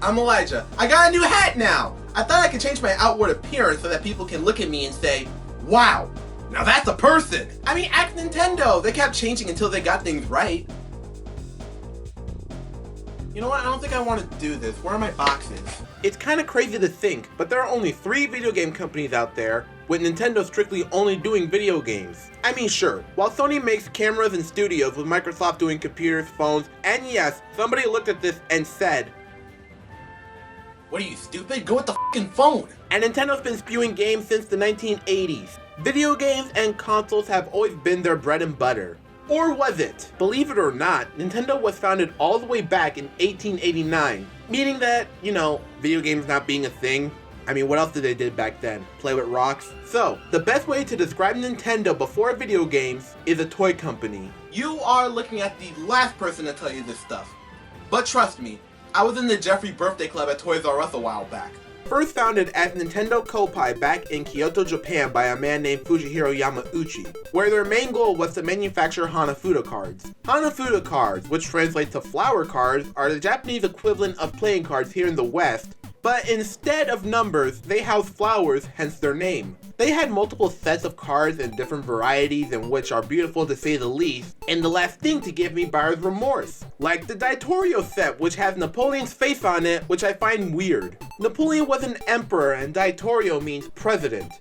I'm Elijah. I got a new hat now! I thought I could change my outward appearance so that people can look at me and say, wow, now that's a person! I mean, ask Nintendo! They kept changing until they got things right. You know what, I don't think I want to do this. Where are my boxes? It's kind of crazy to think, but there are only 3 video game companies out there, with Nintendo strictly only doing video games. I mean, sure, while Sony makes cameras and studios, with Microsoft doing computers, phones, and yes, somebody looked at this and said, what are you, stupid? Go with the f***ing phone! And Nintendo's been spewing games since the 1980s. Video games and consoles have always been their bread and butter. Or was it? Believe it or not, Nintendo was founded all the way back in 1889, meaning that, you know, video games not being a thing. I mean, what else did they do back then? Play with rocks? So, the best way to describe Nintendo before video games is a toy company. You are looking at the last person to tell you this stuff. But trust me, I was in the Jeffrey birthday club at Toys R Us a while back. First founded as Nintendo Kopai back in Kyoto, Japan by a man named Fujihiro Yamauchi, where their main goal was to manufacture Hanafuda cards. Hanafuda cards, which translates to flower cards, are the Japanese equivalent of playing cards here in the West, but instead of numbers, they house flowers, hence their name. They had multiple sets of cards in different varieties and which are beautiful to say the least, and the last thing to give me buyer's remorse. Like the Daitorio set, which has Napoleon's face on it, which I find weird. Napoleon was an emperor and Daitorio means president.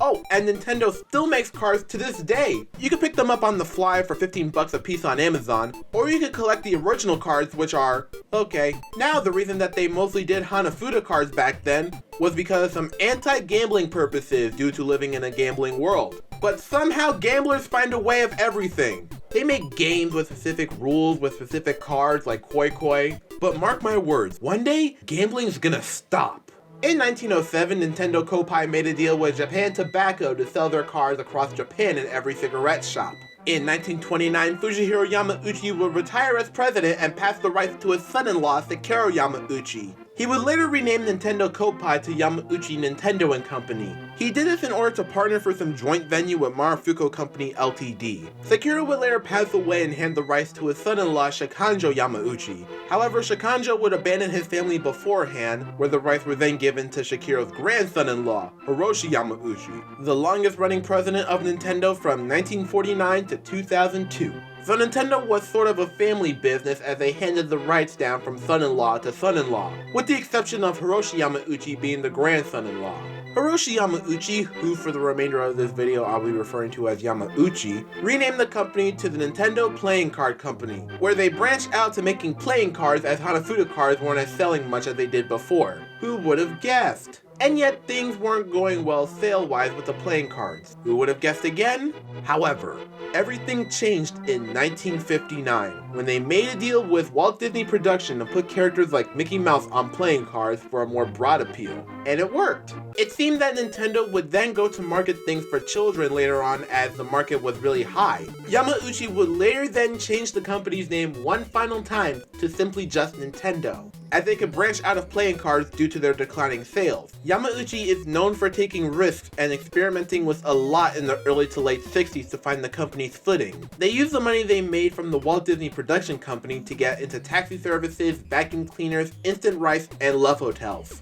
Oh, and Nintendo still makes cards to this day. You can pick them up on the fly for 15 bucks a piece on Amazon, or you can collect the original cards, which are okay. Now, the reason that they mostly did Hanafuda cards back then was because of some anti-gambling purposes due to living in a gambling world. But somehow gamblers find a way of everything. They make games with specific rules, with specific cards like Koi Koi. But mark my words, one day, gambling's gonna stop. In 1907, Nintendo Kopai made a deal with Japan Tobacco to sell their cards across Japan in every cigarette shop. In 1929, Fujihiro Yamauchi would retire as president and pass the rights to his son-in-law, Sakura Yamauchi. He would later rename Nintendo Kopai to Yamauchi Nintendo & Company. He did this in order to partner for some joint venue with Marufuku Company Ltd. Sakura would later pass away and hand the rights to his son-in-law Shikanjo Yamauchi. However, Shikanjo would abandon his family beforehand, where the rights were then given to Sakura's grandson-in-law, Hiroshi Yamauchi, the longest-running president of Nintendo from 1949 to 2002. So Nintendo was sort of a family business as they handed the rights down from son-in-law to son-in-law, with the exception of Hiroshi Yamauchi being the grandson-in-law. Hiroshi Yamauchi, who for the remainder of this video I'll be referring to as Yamauchi, renamed the company to the Nintendo Playing Card Company, where they branched out to making playing cards as Hanafuda cards weren't as selling much as they did before. Who would have guessed? And yet things weren't going well sale-wise with the playing cards. Who would have guessed again? However, everything changed in 1959 when they made a deal with Walt Disney Production to put characters like Mickey Mouse on playing cards for a more broad appeal. And it worked. It seemed that Nintendo would then go to market things for children later on as the market was really high. Yamauchi would later then change the company's name one final time to simply just Nintendo, as they could branch out of playing cards due to their declining sales. Yamauchi is known for taking risks and experimenting with a lot in the early to late 60s to find the company's footing. They used the money they made from the Walt Disney Production Company to get into taxi services, vacuum cleaners, instant rice, and love hotels.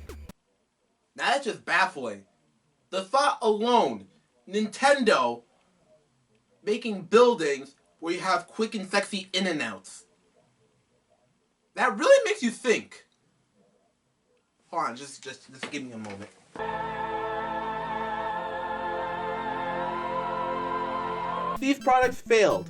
Now that's just baffling. The thought alone, Nintendo making buildings where you have quick and sexy in and outs. That really makes you think. Hold on, just give me a moment. These products failed.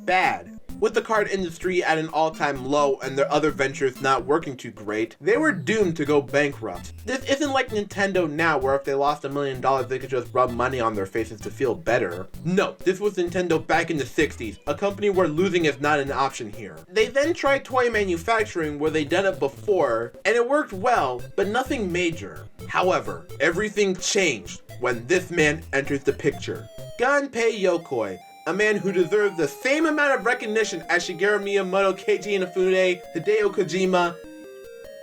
Bad. With the card industry at an all-time low and their other ventures not working too great, they were doomed to go bankrupt. This isn't like Nintendo now, where if they lost $1 million they could just rub money on their faces to feel better. No, this was Nintendo back in the 60s, a company where losing is not an option here. They then tried toy manufacturing where they'd done it before, and it worked well, but nothing major. However, everything changed when this man enters the picture. Gunpei Yokoi, a man who deserves the same amount of recognition as Shigeru Miyamoto, Keiji Inafune, Hideo Kojima,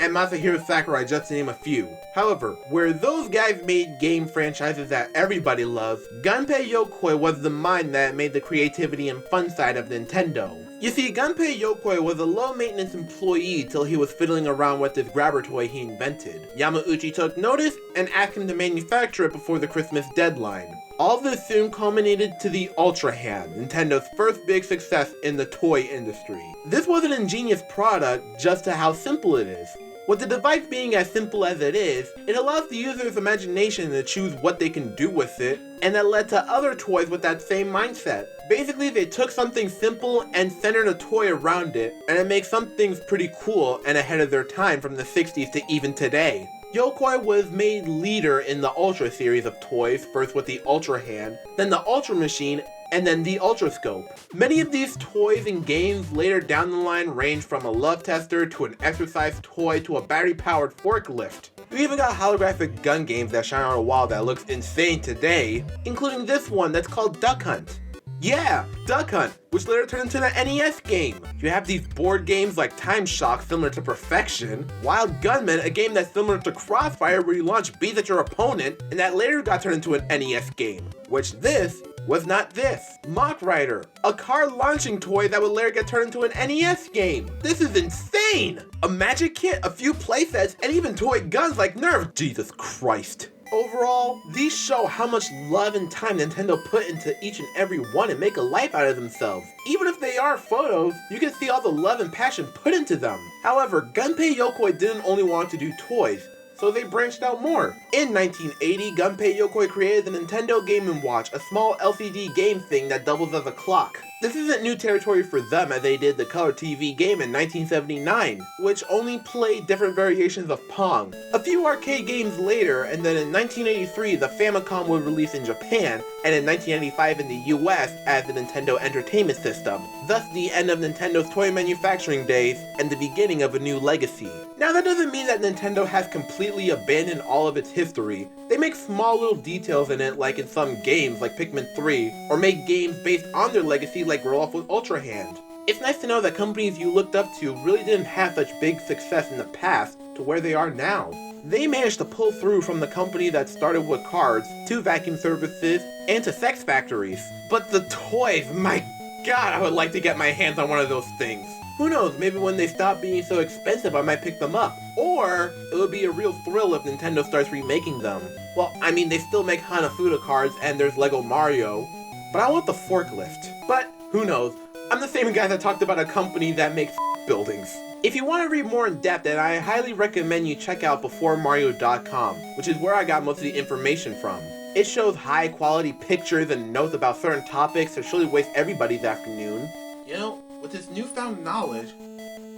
and Masahiro Sakurai, just to name a few. However, where those guys made game franchises that everybody loves, Gunpei Yokoi was the mind that made the creativity and fun side of Nintendo. You see, Gunpei Yokoi was a low-maintenance employee till he was fiddling around with this grabber toy he invented. Yamauchi took notice and asked him to manufacture it before the Christmas deadline. All this soon culminated to the Ultra Hand, Nintendo's first big success in the toy industry. This was an ingenious product just to how simple it is. With the device being as simple as it is, it allows the user's imagination to choose what they can do with it, and that led to other toys with that same mindset. Basically, they took something simple and centered a toy around it, and it makes some things pretty cool and ahead of their time from the 60s to even today. Yokoi was made leader in the Ultra series of toys, first with the Ultra Hand, then the Ultra Machine, and then the Ultra Scope. Many of these toys and games later down the line range from a love tester to an exercise toy to a battery-powered forklift. We even got holographic gun games that shine on a wall that looks insane today, including this one that's called Duck Hunt. Yeah, Duck Hunt, which later turned into the NES game. You have these board games like Time Shock, similar to Perfection, Wild Gunman, a game that's similar to Crossfire where you launch bees at your opponent, and that later got turned into an NES game, which this was not this. Mock Rider, a car launching toy that would later get turned into an NES game. This is insane! A magic kit, a few playsets, and even toy guns like Nerf. Jesus Christ. Overall, these show how much love and time Nintendo put into each and every one and make a life out of themselves. Even if they are photos, you can see all the love and passion put into them. However, Gunpei Yokoi didn't only want to do toys, so they branched out more. In 1980, Gunpei Yokoi created the Nintendo Game & Watch, a small LCD game thing that doubles as a clock. This isn't new territory for them as they did the color TV game in 1979, which only played different variations of Pong. A few arcade games later, and then in 1983 the Famicom would release in Japan, and in 1995 in the US as the Nintendo Entertainment System. Thus the end of Nintendo's toy manufacturing days and the beginning of a new legacy. Now that doesn't mean that Nintendo has completely abandoned all of its history. They make small little details in it like in some games like Pikmin 3, or make games based on their legacy like Roll Off with Ultra Hand. It's nice to know that companies you looked up to really didn't have such big success in the past to where they are now. They managed to pull through from the company that started with cards, to vacuum services, and to sex factories. But the toys, my god, I would like to get my hands on one of those things. Who knows, maybe when they stop being so expensive I might pick them up. Or, it would be a real thrill if Nintendo starts remaking them. Well, I mean, they still make Hanafuda cards and there's Lego Mario, but I want the forklift. But, who knows, I'm the same guy that talked about a company that makes buildings. If you want to read more in depth, then I highly recommend you check out BeforeMario.com, which is where I got most of the information from. It shows high quality pictures and notes about certain topics to surely waste everybody's afternoon. You know, with this newfound knowledge,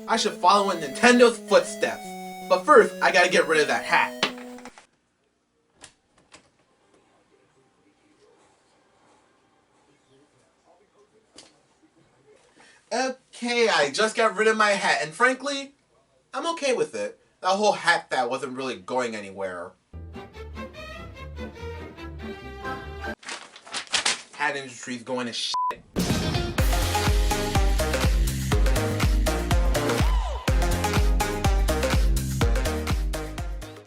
I should follow in Nintendo's footsteps. But first, I gotta get rid of that hat. Okay, I just got rid of my hat, and frankly, I'm okay with it. That whole hat that wasn't really going anywhere. Hat industry's going to shit.